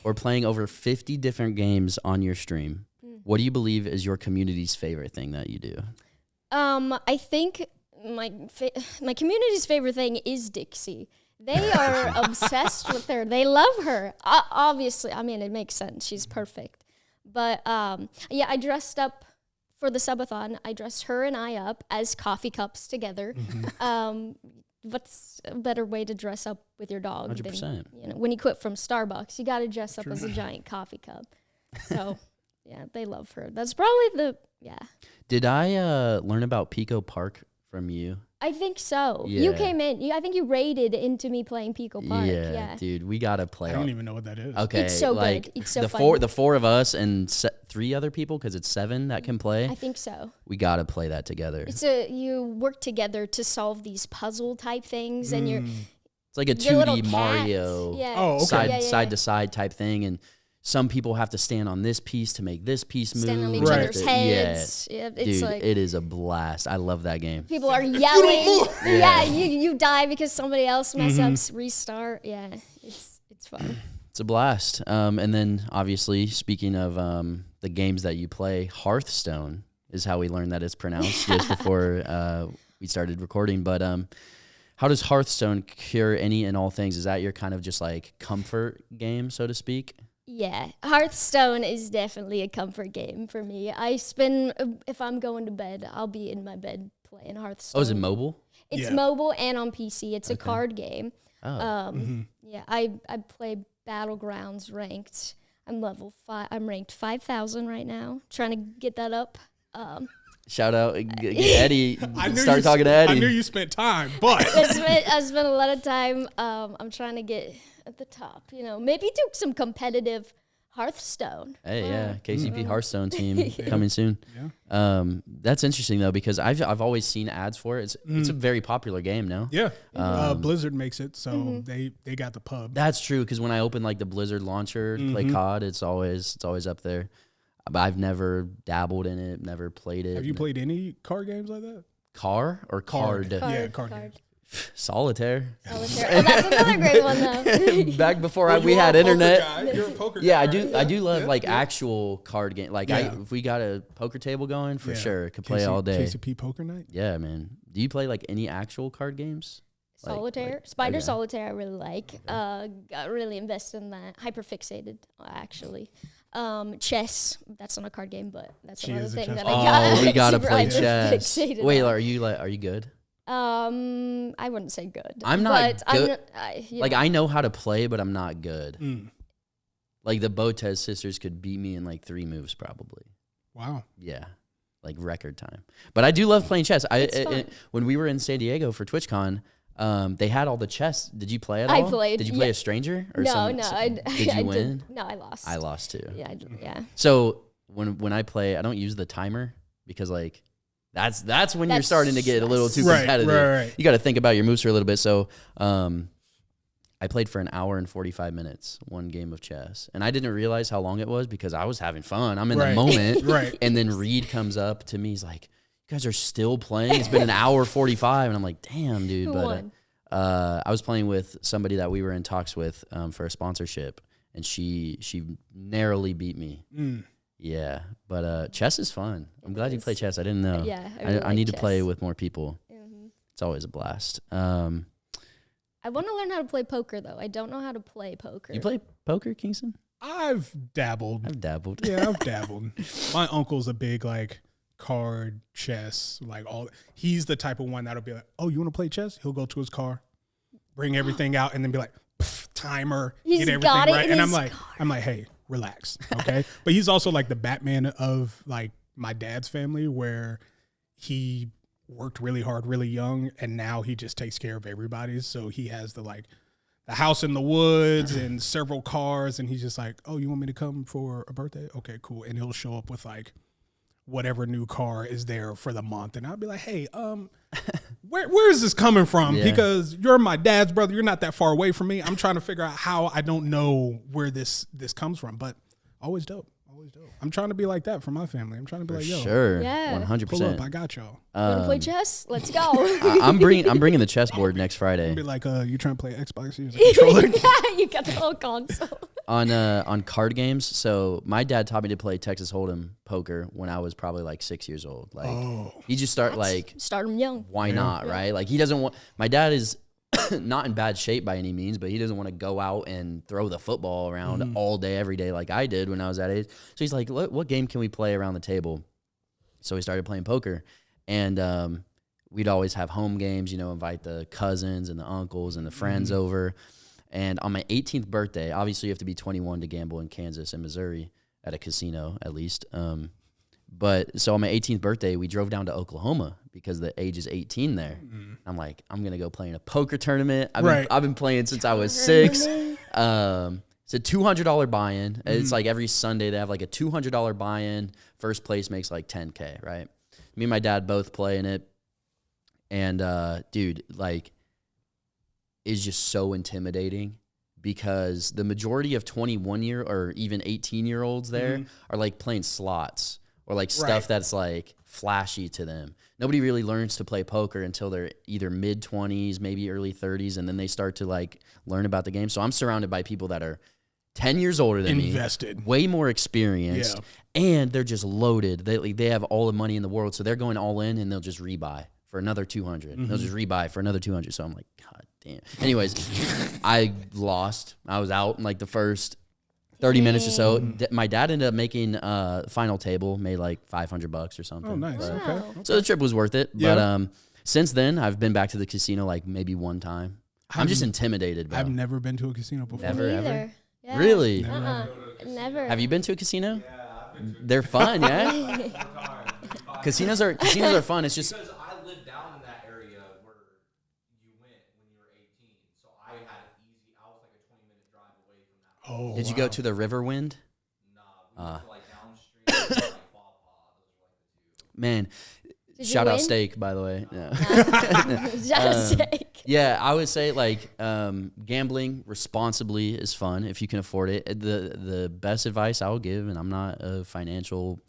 or playing over 50 different games on your stream. What do you believe is your community's favorite thing that you do? I think my community's favorite thing is Dixie. They are obsessed with her. They love her. Obviously, I mean, it makes sense. She's perfect. But yeah, I dressed up for the subathon. I dressed her and I up as coffee cups together. What's a better way to dress up with your dog 100%. than, when you quit from Starbucks, you got to dress up as a giant coffee cup. So, yeah, they love her. That's probably Did I learn about Pico Park from you? I think so. Yeah. You came in. I think you raided into me playing Pico Park. Yeah. Dude, we gotta play. I don't even know what that is. Okay, It's so like good. It's so the fun. the four of us and 3 other people, because it's 7 that can play. I think so. We gotta play that together. You work together to solve these puzzle type things, and It's like a your little 2D cat. Mario Yeah. Oh, okay. side to side type thing, and some people have to stand on this piece to make this piece move. Stand on each Right. other's heads. Yeah, it's Dude, like it is a blast. I love that game. people are yelling. Yeah, you die because somebody else mess up. Restart. Yeah, it's fun. It's a blast. And then obviously, speaking of the games that you play, Hearthstone is how we learned that it's pronounced just before we started recording. But how does Hearthstone cure any and all things? Is that your kind of just like comfort game, so to speak? Yeah, Hearthstone is definitely a comfort game for me. If I'm going to bed, I'll be in my bed playing Hearthstone. Oh, is it mobile? It's Yeah. mobile and on PC. It's a card game. Oh. Yeah, I play Battlegrounds ranked. I'm level 5. I'm ranked 5,000 right now. Trying to get that up. Shout out, get Eddie. I Start talking to Eddie. I knew you spent time, but I spent a lot of time. I'm trying to get at the top. Maybe do some competitive Hearthstone. Hey, yeah, KCP Hearthstone team coming soon. Yeah. That's interesting though because I've always seen ads for it. It's a very popular game now. yeah, Blizzard makes it, so they got the pub. That's true because when I open like the Blizzard launcher to play COD, it's always up there. But I've never dabbled in it, never played it. Have you played any card games like that? Car or card? Yeah, card games. Solitaire. Solitaire. Oh, that's another great one though. Back before we had internet. You're a poker Yeah, guy. I do love actual card game. Like if we got a poker table going, for sure, could play all day. KCP Poker Night. Yeah, man. Do you play like any actual card games? Solitaire. Spider Solitaire I really like. Got really invested in that. Hyperfixated, actually. Chess. That's not a card game, but that's another thing that I got. Oh, we gotta super play chess. hyperfixated Wait, on. are you good? I wouldn't say good. I'm not but good. I I know how to play, but I'm not good. Mm. Like the Botez sisters could beat me in like 3 moves probably. Wow. Yeah, like record time. But I do love playing chess. Fun. When we were in San Diego for TwitchCon, they had all the chess. Did you play at all? I played. Did you play a stranger? Or no. did you win? No, I lost. I lost too. Yeah, yeah. So when I play, I don't use the timer because like that's when you're starting to get a little too competitive. Right. You got to think about your moves for a little bit. So I played for an hour and 45 minutes, one game of chess. And I didn't realize how long it was because I was having fun. I'm in the moment. Right. And then Reed comes up to me. He's like, you guys are still playing? It's been an hour 45. And I'm like, damn, dude. Who won? I was playing with somebody that we were in talks with for a sponsorship. And she narrowly beat me. Mm. Yeah. But chess is fun. I'm glad you play chess. I didn't know. Yeah, I I really need like to play chess. with more people. Mhm. It's always a blast. I want to learn how to play poker, though. I don't know how to play poker. You play poker, Kingston? I've dabbled. I've dabbled. Yeah, I've dabbled. My uncle's a big like card, chess, like all. He's the type of one that'll be like, "Oh, you want to play chess?" He'll go to his car, bring everything out, and then be like, "Timer, He's get everything got it right." in And his I'm like, "Hey, relax, okay?" But he's also like the Batman of like my dad's family, where he worked really hard, really young, and now he just takes care of everybody. So he has the house in the woods and several cars, and he's just like, "Oh, you want me to come for a birthday? Okay, cool." And he'll show up with like whatever new car is there for the month, and I'll be like, "Hey, where is this coming from? Yeah. Because you're my dad's brother. You're not that far away from me. I'm trying to figure out how I don't know where this comes from, but always dope." I'm trying to be like that for my family. I'm trying to be like, "Yo, Sure. Yeah. 100%. pull up, I got y'all." Want to play chess? Let's go. I'm bringing the chessboard next Friday. Be like, you trying to play Xbox? Use a controller. You got the whole console. on card games. So my dad taught me to play Texas Hold'em poker when I was probably like 6 years old. Like he just start like, Start them young. why not, right? Like he doesn't want. My dad is not in bad shape by any means, but he doesn't want to go out and throw the football around all day, every day like I did when I was that age. So he's like, what game can we play around the table? So we started playing poker, and we'd always have home games, invite the cousins and the uncles and the friends over. And on my 18th birthday, obviously you have to be 21 to gamble in Kansas and Missouri at a casino at least. But so on my 18th birthday, we drove down to Oklahoma because the age is 18 there. I'm like, I'm going to go play in a poker tournament. I've been playing since I was 6. It's a $200 buy-in. It's like every Sunday they have like a $200 buy-in. First place makes like $10K, right? Me and my dad both play in it. And dude, like, is just so intimidating because the majority of 21-year or even 18-year-olds there are like playing slots or like stuff that's like flashy to them. Nobody really learns to play poker until they're either mid-20s, maybe early 30s, and then they start to like learn about the game. So I'm surrounded by people that are 10 years older than me, way more experienced, and they're just loaded. They have all the money in the world, so they're going all in, and they'll just rebuy for another 200. They'll just rebuy for another 200. So I'm like, God damn. Anyways, I lost. I was out in like the first 30 minutes or so. My dad ended up making final table, made like $500 or something. Oh, nice. But- Okay. So the trip was worth it. Yeah. But since then, I've been back to the casino like maybe one time. I'm just intimidated, bro. I've never been to a casino before. Never, Me ever? either. Yeah. Really? Never. Have you been to a casino? Yeah, I've been to They're fun, yeah. times. Casinos are fun. It's just Because I lived down in that area where you went when you were 18, so I had it easy. I was like a 20-minute drive away from that. Oh, Did you go to the Riverwind? Nah, we went to like downstream, like Paw Paw. Those were like the two. Man, Did you shout out win? steak, by the way. Yeah. Shout out steak. Yeah, I would say like gambling responsibly is fun if you can afford it. The best advice I will give, and I'm not a financial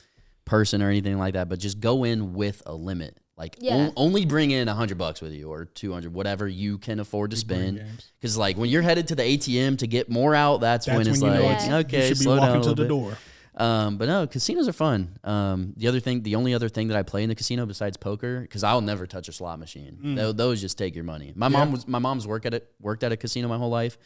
person or anything like that, but just go in with a limit. Like Yeah. only bring in $100 with you or 200, whatever you can afford to spend. Because like when you're headed to the ATM to get more out, that's when it's you like know Yeah. okay, you should be slow down a walking to little the bit. door. But no, casinos are fun. The only other thing that I play in the casino besides poker, because I'll never touch a slot machine. Those just take your money. My mom's worked at a casino my whole life.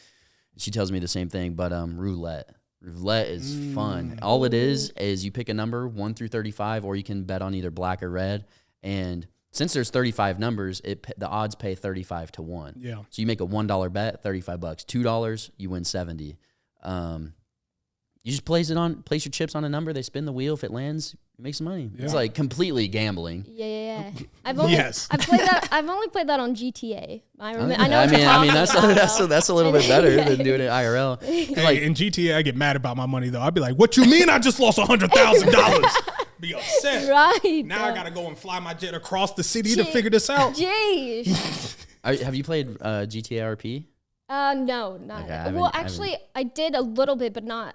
She tells me the same thing. But roulette is fun. All it is you pick a number 1 through 35, or you can bet on either black or red. And since there's 35 numbers, the odds pay 35 to 1. Yeah. So you make a $1 bet, $35. $2, you win 70. You just place your chips on a number. They spin the wheel. If it lands, you make some money. Yeah. It's like completely gambling. Yeah. I've played that. I've only played that on GTA. I know. What I mean that's about. that's a little bit better than doing it IRL. Hey, in GTA, I get mad about my money though. I'd be like, "What you mean? I just lost $100,000?" Be upset. Right. Now I gotta go and fly my jet across the city to figure this out. Jeez. Have you played GTA RP? No, not. Okay, I Well, haven't- actually, I did a little bit, but not.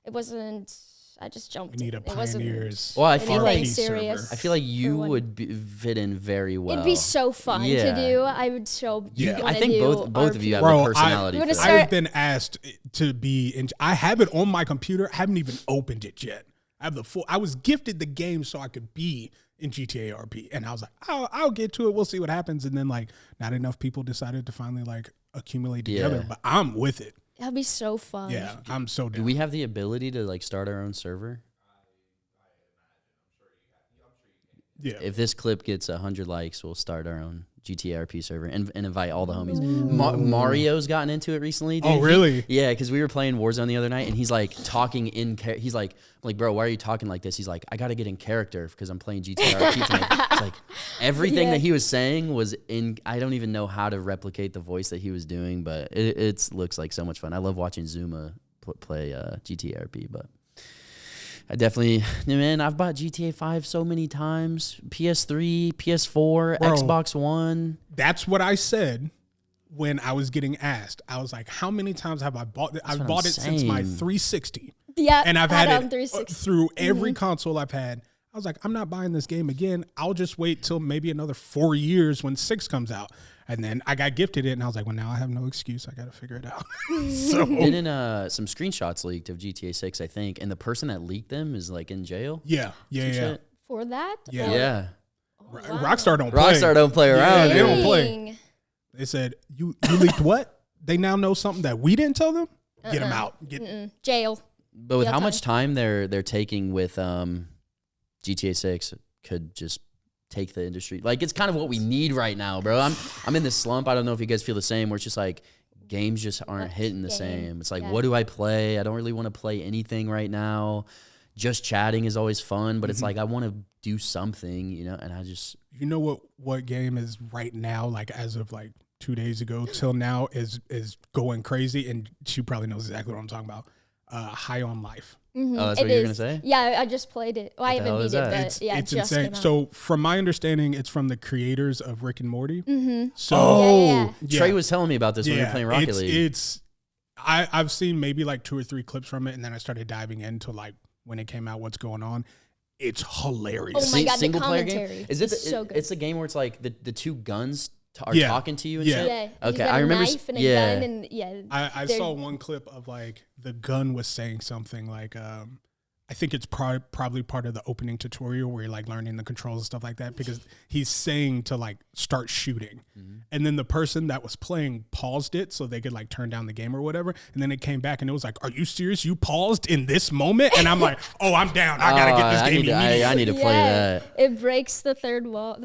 It wasn't. I just jumped. We need a in. It wasn't Pioneers. Well, I feel anything like serious. I feel like you one. would fit in very well. It'd be so fun Yeah. to do. I would so. Yeah. wanna I think do both of you have RP. Bro, the personality. You for would've that. started- I've been asked to be in. I have it on my computer. I haven't even opened it yet. I have the full. I was gifted the game so I could be in GTA RP, and I was like, I'll get to it. We'll see what happens. And then like, not enough people decided to finally like accumulate together. Yeah. But I'm with it. That'd be so fun. Yeah, I'm so Do down. we have the ability to like start our own server? Yeah. If this clip gets 100 likes, we'll start our own GTA RP server and invite all the homies. Mario's gotten into it recently. Dude. Oh, really? Yeah, because we were playing Warzone the other night, and he's like talking in. He's like, bro, why are you talking like this? He's like, I gotta get in character because I'm playing GTA RP tonight. It's like everything that he was saying was in. I don't even know how to replicate the voice that he was doing, but it looks like so much fun. I love watching Zuma play GTA RP, but. I definitely, man, I've bought GTA 5 so many times. PS3, PS4, Bro. Xbox One. That's what I said when I was getting asked. I was like, how many times have I bought it? I've what bought I'm it since my saying. 360. Yeah. And I've had had on it 360. through every console I've had. I was like, I'm not buying this game again. I'll just wait till maybe another 4 years when 6 comes out. And then I got gifted it, and I was like, well, now I have no excuse. I got to figure it out. So Didn't some screenshots leaked of GTA 6, I think, and the person that leaked them is like in jail? yeah. Shit. For that? Yeah. Or- Yeah. Rockstar don't play. Rockstar don't play around. they don't play. Dang. They said, you leaked what? They now know something that we didn't tell them? Get them out. Jail. But with Jail how time. much time they're taking with GTA 6 could just take the industry. Like, it's kind of what we need right now, bro. I'm in this slump. I don't know if you guys feel the same, where it's just like games just aren't hitting the same. It's like, what do I play? I don't really want to play anything right now. Just chatting is always fun, but it's like I want to do something, you know, and I just... You know what game is right now, like as of like 2 days ago till now, is going crazy, and she probably knows exactly what I'm talking about. High on Life. Mhm. Oh, that's It what you were is. gonna say? Yeah, I just played it. Well, I What the hell haven't is beat it, that? but yeah, It's it just insane. came out. So from my understanding, it's from the creators of Rick and Morty. Mm-hmm. So Oh, Yeah. Trey was telling me about this when we were playing Rocket League. I've seen maybe like 2 or 3 clips from it, and then I started diving into like when it came out, what's going on. It's hilarious. Oh my God, the Single player game? commentary Is it is so good. It's the game where it's like the two guns are Yeah. talking to you and Yeah. shit? Yeah. Okay, You've got I remember. A knife and a yeah. gun and yeah. I they're- saw one clip of like the gun was saying something like, I I think it's probably part of the opening tutorial where you're like learning the controls and stuff like that, because he's saying to like start shooting. And then the person that was playing paused it so they could like turn down the game or whatever. And then it came back and it was like, are you serious? You paused in this moment? And I'm like, oh, I'm down. I got to get this game immediately. I need to play that. It breaks the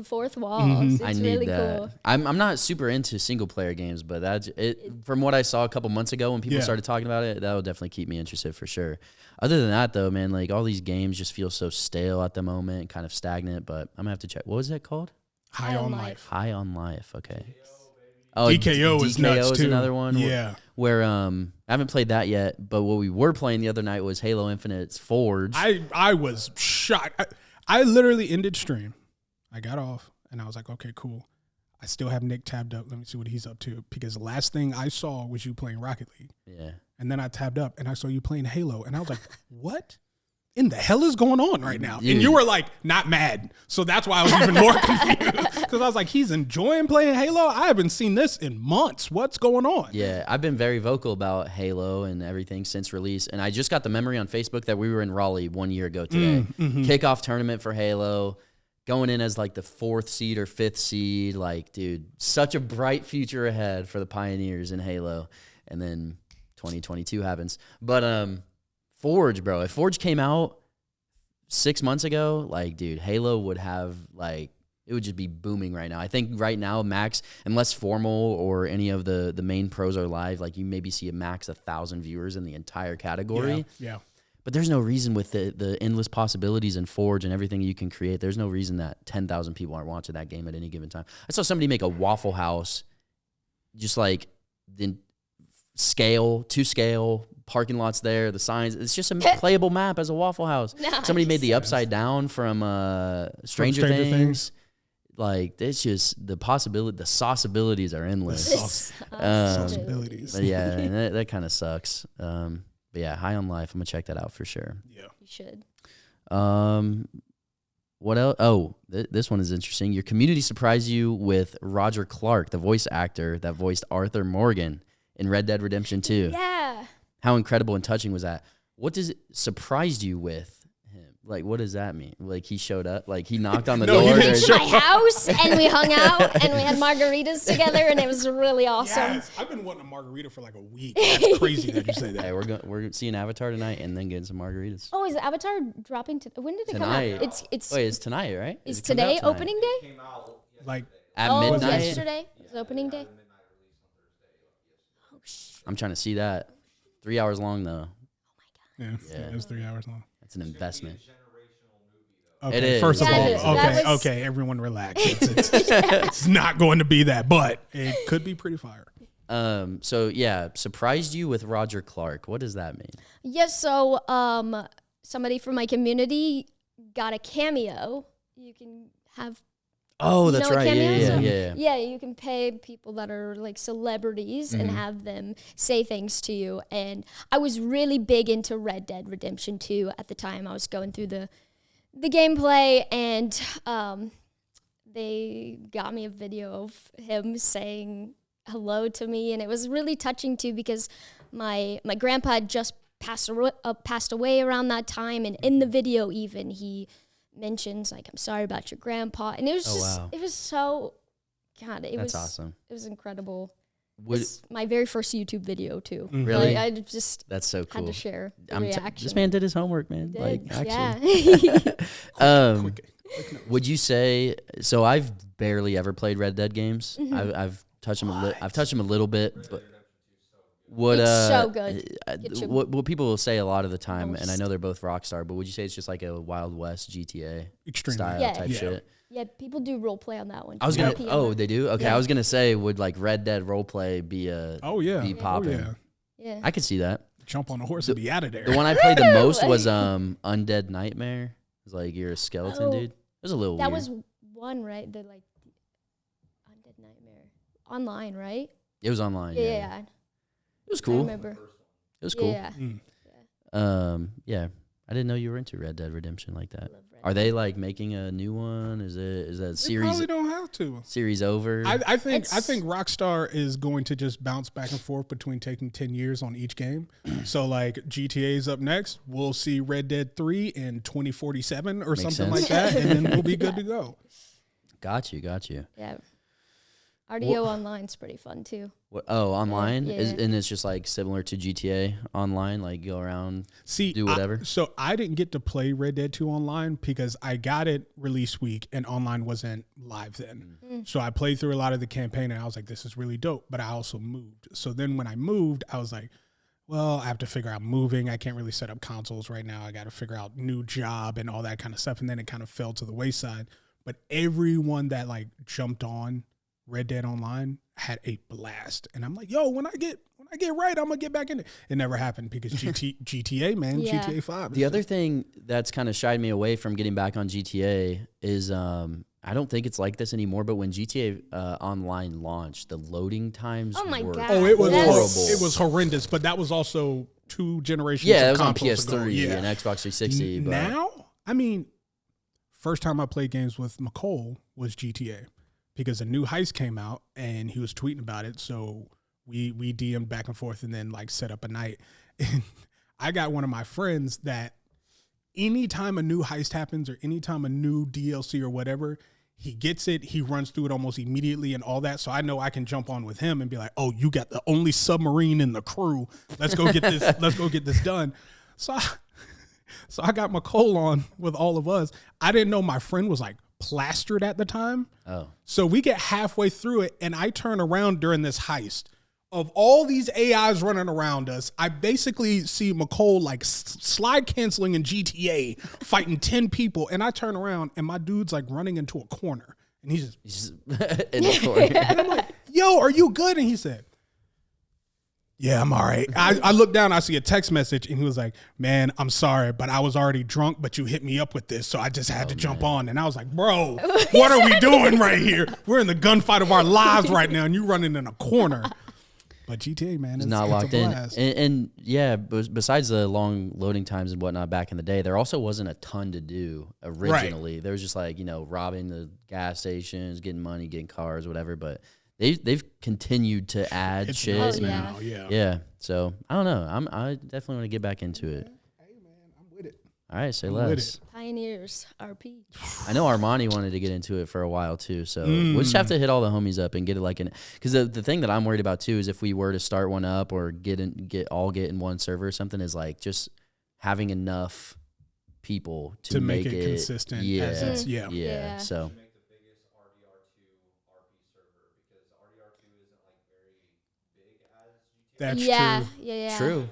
fourth wall. So it's really cool. I'm not super into single player games, but that's it. From what I saw a couple months ago when people started talking about it, that will definitely keep me interested for sure. Other than that, though, man, like all these games just feel so stale at the moment, kind of stagnant. But I'm gonna have to check. What was it called? High on Life. High on Life. Okay. Oh, DKO is nuts is too. Another one. Yeah. Where I haven't played that yet, but what we were playing the other night was Halo Infinite's Forge. I was shocked. I literally ended stream. I got off and I was like, okay, cool. I still have Nick tabbed up. Let me see what he's up to, because the last thing I saw was you playing Rocket League. Yeah. And then I tabbed up and I saw you playing Halo, and I was like, what in the hell is going on right now? Dude. And you were like, not mad. So that's why I was even more confused, because I was like, he's enjoying playing Halo? I haven't seen this in months. What's going on? Yeah, I've been very vocal about Halo and everything since release. And I just got the memory on Facebook that we were in Raleigh 1 year ago today. Kickoff tournament for Halo. Going in as like the 4th seed or 5th seed. Like, dude, such a bright future ahead for the Pioneers in Halo. And then 2022 happens. But Forge, bro, if Forge came out 6 months ago, like, dude, Halo would have, like, it would just be booming right now. I think right now, max, unless Formal or any of the main pros are live, like, you maybe see a max 1,000 viewers in the entire category. Yeah. But there's no reason with the endless possibilities in Forge and everything you can create, there's no reason that 10,000 people aren't watching that game at any given time. I saw somebody make a Waffle House, just like the scale, to scale, parking lots there, the signs. It's just a playable map as a Waffle House. Nice. Somebody made the Upside Down from Stranger Things. Like, it's just the sauceabilities are endless. Sauceabilities. But yeah, and that kind of sucks. But yeah, High on Life. I'm gonna check that out for sure. Yeah, you should. What else? Oh, this one is interesting. Your community surprised you with Roger Clark, the voice actor that voiced Arthur Morgan in Red Dead Redemption 2. Yeah. How incredible and touching was that? What does it surprised you with him? Like, what does that mean? Like, he showed up? Like, he knocked on the door? He came to my house, and we hung out, and we had margaritas together, and it was really awesome. Yes, I've been wanting a margarita for like a week. That's crazy that you say that. Hey, we're seeing Avatar tonight and then getting some margaritas. Oh, is Avatar dropping? When did it tonight. come out? It's tonight, right? Is today opening day? Like at midnight? It was yesterday? It was opening day? Oh, I'm trying to see that. 3 hours long, though. Oh, my God. Yeah, it was 3 hours long. That's an investment. Okay, it is. First of Yeah, all, okay, everyone relax. It's not going to be that, but it could be pretty fire. So yeah, surprised you with Roger Clark. What does that mean? Yes, so somebody from my community got a cameo. You can have. Oh, that's right. Yeah. Yeah, you can pay people that are like celebrities and have them say things to you. And I was really big into Red Dead Redemption 2 at the time. I was going through the gameplay, and they got me a video of him saying hello to me, and it was really touching too, because my grandpa had just passed away around that time, and in the video even he mentions like, I'm sorry about your grandpa, and it was it was so that's awesome. It was incredible. It's my very first YouTube video too. Really? Like, I just that's so cool. had to share the reaction. This man did his homework, man. Like, actually. Yeah. Would you say so? I've barely ever played Red Dead games. I've touched them. I've touched them a little bit, but it's so good. What people will say a lot of the time, and I know they're both Rockstar, but would you say it's just like a Wild West GTA style type shit? Yeah, people do role play on that one. I was gonna. Oh, they do. Okay, I was gonna say, would like Red Dead role play be a? Be popping. Yeah, I could see that. Jump on a horse and be out of there. The one I played the most was Undead Nightmare. It was like you're a skeleton dude. It was a little. That weird. was one, right? The Undead Nightmare online, right? It was online. Yeah. It was cool. I remember. It was cool. Yeah. Yeah. I didn't know you were into Red Dead Redemption like that. Are they like making a new one? Is that They series? probably don't have to. Series over. I think Rockstar is going to just bounce back and forth between taking 10 years on each game. So like GTA's up next. We'll see Red Dead 3 in 2047 or Makes something sense. like that, and then we'll be good to go. Got you. Yeah. RDO Online's pretty fun too. What, online? Yeah. And it's just like similar to GTA online, like go around, See, do whatever. So I didn't get to play Red Dead 2 online because I got it release week and online wasn't live then. So I played through a lot of the campaign and I was like, this is really dope. But I also moved. So then when I moved, I was like, well, I have to figure out moving. I can't really set up consoles right now. I got to figure out new job and all that kind of stuff. And then it kind of fell to the wayside. But everyone that like jumped on Red Dead Online had a blast. And I'm like, yo, when I get right, I'm gonna get back in it. It never happened because GTA, man, Yeah. GTA 5. The other thing that's kind of shied me away from getting back on GTA is I don't think it's like this anymore, but when GTA Online launched, the loading times Oh my were God. Oh, it was That's- horrible. It was horrendous, but that was also 2 generations Yeah, it of was on consoles ago. PS3 Yeah. and Xbox 360. But Now, I mean, first time I played games with McCole was GTA because a new heist came out and he was tweeting about it. So we DM'd back and forth and then like set up a night. And I got one of my friends that anytime a new heist happens or anytime a new DLC or whatever, he gets it, he runs through it almost immediately and all that. So I know I can jump on with him and be like, oh, you got the only submarine in the crew. Let's go get this, let's go get this done. So I got McCole on with all of us. I didn't know my friend was like plastered at the time. oh, So we get halfway through it and I turn around during this heist. Of all these AIs running around us, I basically see McCole like slide canceling in GTA fighting 10 people. And I turn around and my dude's like running into a corner. And he's just, he's just in the corner. and I'm like, yo, are you good? And he said, yeah, I'm all right. I look down, I see a text message, and he was like, man, I'm sorry, but I was already drunk, but you hit me up with this, so I just had to jump on. And I was like, bro, what are we doing right here? We're in the gunfight of our lives right now, and you running in a corner. But GTA, man, It's not locked a in. blast. And yeah, besides the long loading times and whatnot back in the day, there also wasn't a ton to do originally. There was just like, robbing the gas stations, getting money, getting cars, whatever. But they've continued to add It's shit. nuts Oh, yeah. now, yeah. Yeah. So I don't know. I definitely want to get back into it. Hey, man, I'm with it. All right, say I'm with less. it. Pioneers, RP. I know Armani wanted to get into it for a while too, so we'll just have to hit all the homies up and get it like in. Because the thing that I'm worried about too is if we were to start one up or get in one server or something, is like just having enough people to make it consistent. Yeah, As it's, yeah. Yeah. So Make the biggest RDR2 RP server because RDR2 isn't like very big as GTA. That's Yeah, true. yeah. true.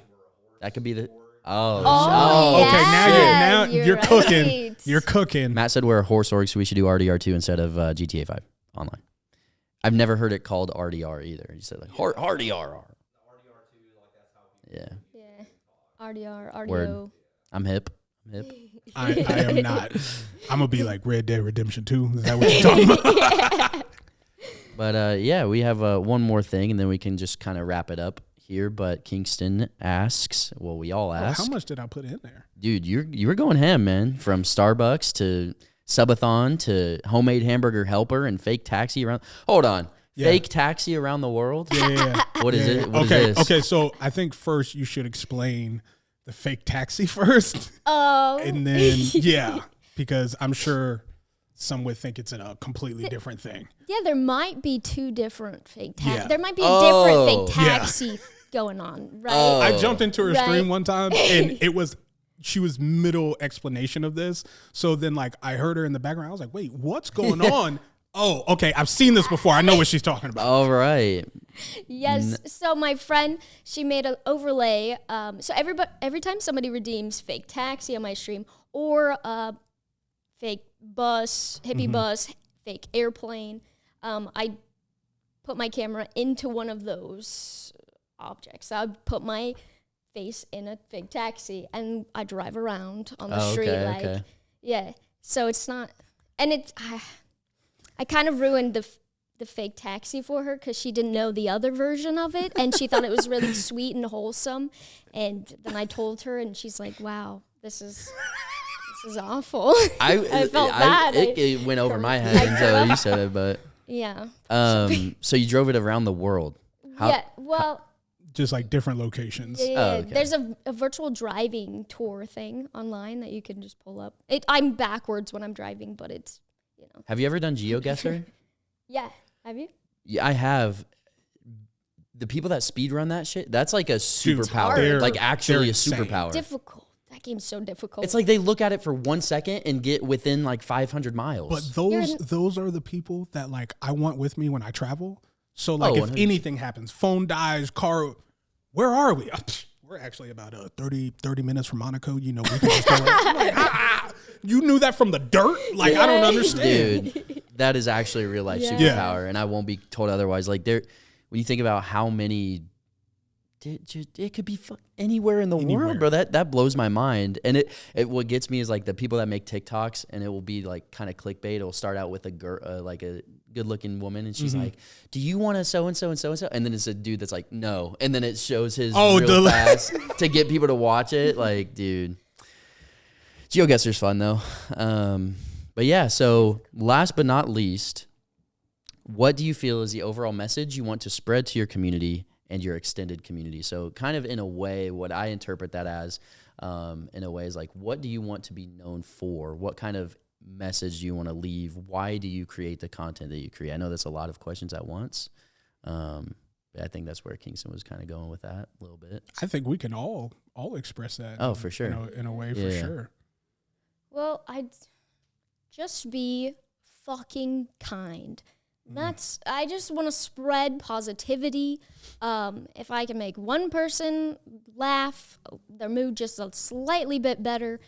That could be the. Oh, Okay, yeah, now you're right. cooking. You're cooking. Matt said we're a horse org, so we should do RDR2 instead of GTA 5 online. I've never heard it called RDR either. You said like RDR. RDR2, like that's how people Yeah. RDR, RDO. Word. I'm hip. I am not. I'm gonna be like Red Dead Redemption 2. Is that what you're talking about? But yeah, we have one more thing, and then we can just kind of wrap it up here. But Kingston asks, well, we all ask, How much did I put in there? dude, you were going ham, man. From Starbucks to subathon to homemade hamburger helper and fake taxi around. Hold on, Yeah. fake taxi around the world. Yeah. What is it? What is Okay. this? Okay. So I think first you should explain the fake taxi first, Oh. and then yeah, because I'm sure some would think it's a completely different thing. Yeah, there might be 2 different fake taxi. Yeah. There might be a Oh. different fake Yeah. taxi going on, right? Oh. I jumped into her Right. stream one time, and she was middle explanation of this. So then, like, I heard her in the background. I was like, "Wait, what's going on?" Oh, okay. I've seen this before. I know what she's talking about. All right. Yes. So my friend, she made an overlay. So every time somebody redeems fake taxi on my stream or fake bus, hippie bus, fake airplane, I put my camera into one of those objects. So I put my face in a fake taxi and I drive around on the street. Okay. Yeah. So it's not, and it's, I kind of ruined the fake taxi for her because she didn't know the other version of it, and she thought it was really sweet and wholesome. And then I told her, and she's like, "Wow, this is awful. I felt bad. It went over my head until you said it, but yeah. So you drove it around the world. Just like different locations. Yeah. Oh, okay. There's a virtual driving tour thing online that you can just pull up. I'm backwards when I'm driving, but it's, Have you ever done GeoGuessr? Yeah. Have you? Yeah, I have. The people that speed run that shit, that's like a superpower. Like actually a superpower. Difficult. That game's so difficult. It's like they look at it for 1 second and get within like 500 miles. But those are the people that like I want with me when I travel. So like if 100%. anything happens, phone dies, car, where are we? We're actually about 30 minutes from Monaco. We can just go like, you knew that from the dirt? Like, I don't understand. Dude, that is actually a real life superpower, and I won't be told otherwise. Like when you think about how many, it could be anywhere in the world, bro. That blows my mind. And it what gets me is like the people that make TikToks, and it will be like kind of clickbait. It will start out with a girl, like a good-looking woman, and she's like, "Do you want to so and so and so and so?" And then it's a dude that's like, "No," and then it shows his real fast to get people to watch it. Like, dude, GeoGuessr's fun though. But yeah, so last but not least, what do you feel is the overall message you want to spread to your community and your extended community? So kind of in a way, what I interpret that as, in a way, is like, what do you want to be known for? What kind of message do you want to leave? Why do you create the content that you create? I know that's a lot of questions at once. But I think that's where Kingston was kind of going with that a little bit. I think we can all express that. Oh, for sure. In a way, for sure. Well, I'd just be fucking kind. I just want to spread positivity. If I can make one person laugh, their mood just a slightly bit better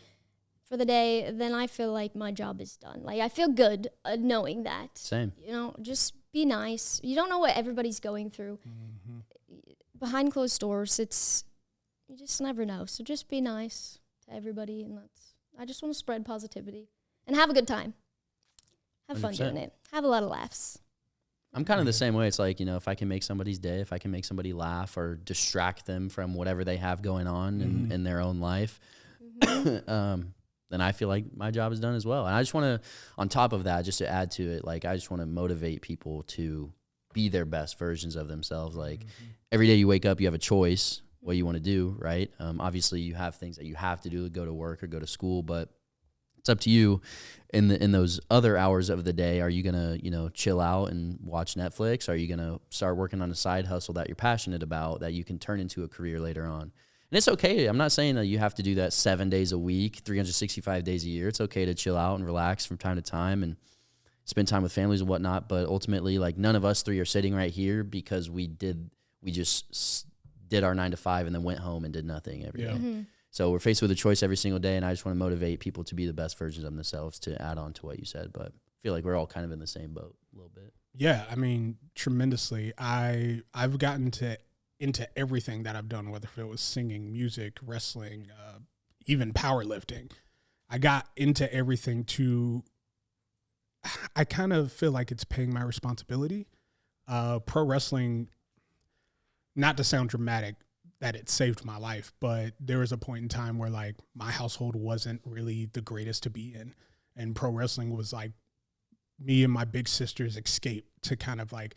for the day, then I feel like my job is done. Like, I feel good knowing that. Same. Just be nice. You don't know what everybody's going through. Behind closed doors, you just never know. So just be nice to everybody, and I just want to spread positivity and have a good time. Have fun 100%. doing it. Have a lot of laughs. I'm kind of the same way. It's like, if I can make somebody's day, if I can make somebody laugh or distract them from whatever they have going on in their own life, then I feel like my job is done as well. And I just want to, on top of that, just to add to it, like, I just want to motivate people to be their best versions of themselves. Like, every day you wake up, you have a choice what you want to do, right? Obviously, you have things that you have to do, go to work or go to school, but it's up to you. In those other hours of the day, are you gonna chill out and watch Netflix? Are you gonna start working on a side hustle that you're passionate about that you can turn into a career later on? And it's okay. I'm not saying that you have to do that 7 days a week, 365 days a year. It's okay to chill out and relax from time to time and spend time with families and whatnot. But ultimately, like, none of us three are sitting right here because we just did our 9 to 5 and then went home and did nothing every day. So we're faced with a choice every single day, and I just want to motivate people to be the best versions of themselves, to add on to what you said. But I feel like we're all kind of in the same boat a little bit. Yeah, I mean, tremendously. I've gotten into everything that I've done, whether it was singing, music, wrestling, even powerlifting. I got into everything I kind of feel like it's paying my responsibility. Pro wrestling, not to sound dramatic, that it saved my life, but there was a point in time where, like, my household wasn't really the greatest to be in, and pro wrestling was like me and my big sister's escape to kind of like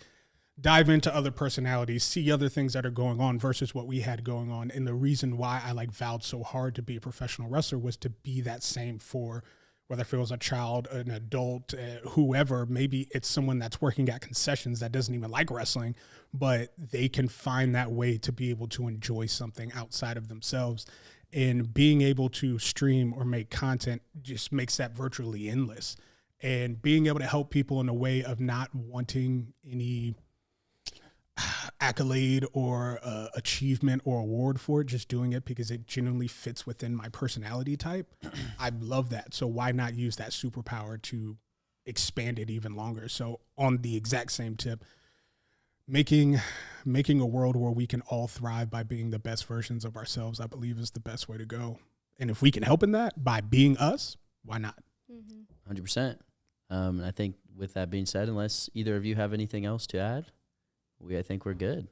dive into other personalities, see other things that are going on versus what we had going on. And the reason why I vowed so hard to be a professional wrestler was to be that same for whether if it was a child, an adult, whoever. Maybe it's someone that's working at concessions that doesn't even like wrestling, but they can find that way to be able to enjoy something outside of themselves. And being able to stream or make content just makes that virtually endless. And being able to help people in a way of not wanting any accolade or achievement or award for it, just doing it because it genuinely fits within my personality type. I love that. So why not use that superpower to expand it even longer? So on the exact same tip, making a world where we can all thrive by being the best versions of ourselves, I believe, is the best way to go. And if we can help in that by being us, why not? 100%. And I think with that being said, unless either of you have anything else to add, I think we're good.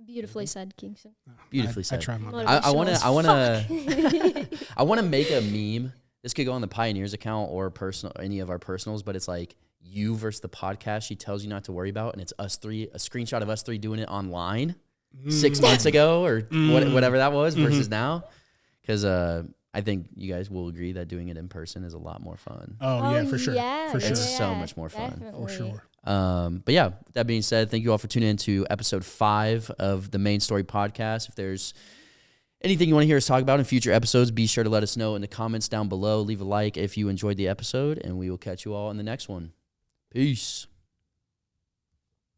Beautifully said, Kingston. Beautifully said. I try my best. I want Motivational as to I want to make a meme. This could go on the Pioneers account or any of our personals, but it's like you versus the podcast she tells you not to worry about, and it's us three, a screenshot of us three doing it online 6 months ago or whatever that was versus now. Because I think you guys will agree that doing it in person is a lot more fun. Oh, yeah, for sure. Yeah, For sure. It's so much more fun. definitely. For sure. But yeah, that being said, thank you all for tuning in to episode 5 of the Main Story Podcast. If there's anything you want to hear us talk about in future episodes, be sure to let us know in the comments down below. Leave a like if you enjoyed the episode, and we will catch you all in the next one. Peace.